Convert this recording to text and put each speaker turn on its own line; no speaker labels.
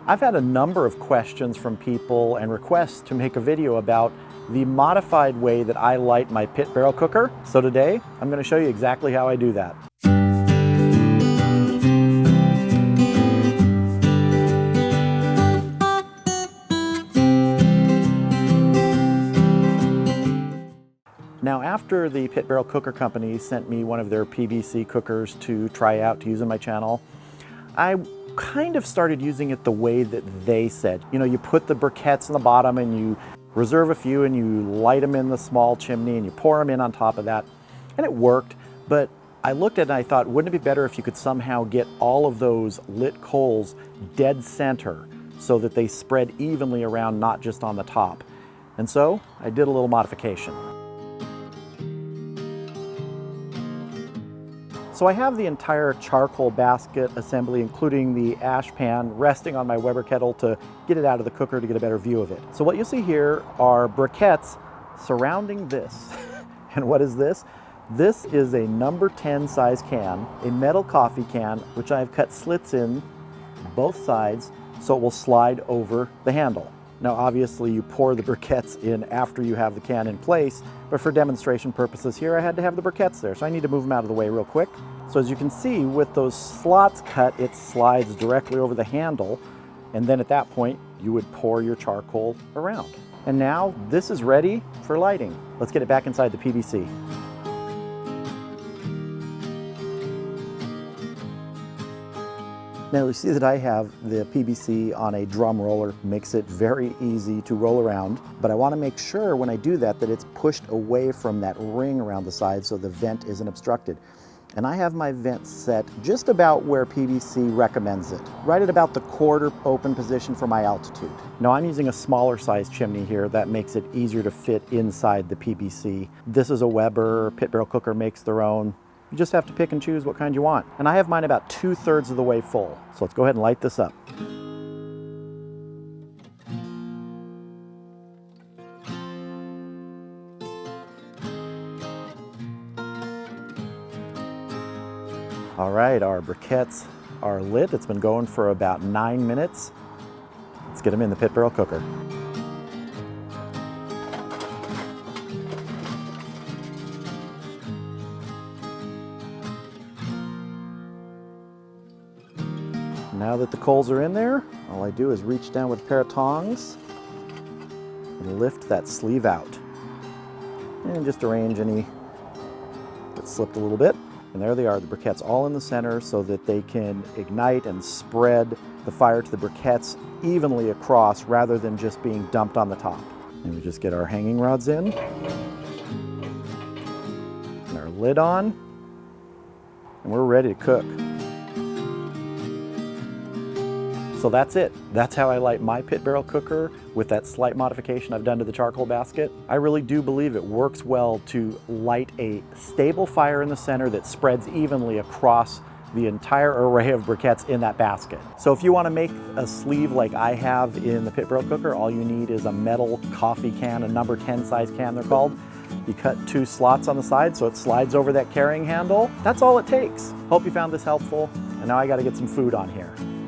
I've had a number of questions from people and requests to make a video about the modified way that I light my pit barrel cooker. So today, I'm going to show you exactly how I do that. Now, after the Pit Barrel Cooker Company sent me one of their PVC cookers to try out to use on my channel, I kind of started using it the way that they said. You know, you put the briquettes in the bottom and you reserve a few and you light them in the small chimney and you pour them in on top of that. And it worked, but I looked at it and I thought, wouldn't it be better if you could somehow get all of those lit coals dead center so that they spread evenly around, not just on the top. And so I did a little modification. So I have the entire charcoal basket assembly, including the ash pan, resting on my Weber kettle to get it out of the cooker to get a better view of it. So what you see here are briquettes surrounding this. And what is this? This is a number 10 size can, a metal coffee can, which I've cut slits in both sides so it will slide over the handle. Now obviously you pour the briquettes in after you have the can in place, but for demonstration purposes here I had to have the briquettes there, so I need to move them out of the way real quick. So as you can see, with those slots cut, it slides directly over the handle, and then at that point you would pour your charcoal around. And now this is ready for lighting. Let's get it back inside the PVC. Now you see that I have the PVC on a drum roller, makes it very easy to roll around, but I want to make sure when I do that that it's pushed away from that ring around the side so the vent isn't obstructed. And I have my vent set just about where PVC recommends it, right at about the quarter open position for my altitude. Now I'm using a smaller size chimney here that makes it easier to fit inside the PVC. This is a Weber, Pit Barrel Cooker makes their own. You just have to pick and choose what kind you want. And I have mine about 2/3 of the way full. So let's go ahead and light this up. All right, our briquettes are lit. It's been going for about 9 minutes. Let's get them in the Pit Barrel Cooker. Now that the coals are in there, all I do is reach down with a pair of tongs and lift that sleeve out. And just arrange any that slipped a little bit. And there they are, the briquettes all in the center so that they can ignite and spread the fire to the briquettes evenly across rather than just being dumped on the top. And we just get our hanging rods in and our lid on, and we're ready to cook. So that's it. That's how I light my Pit Barrel Cooker with that slight modification I've done to the charcoal basket. I really do believe it works well to light a stable fire in the center that spreads evenly across the entire array of briquettes in that basket. So if you want to make a sleeve like I have in the Pit Barrel Cooker, all you need is a metal coffee can, a number 10 size can they're called. You cut 2 slots on the side so it slides over that carrying handle. That's all it takes. Hope you found this helpful, and now I got to get some food on here.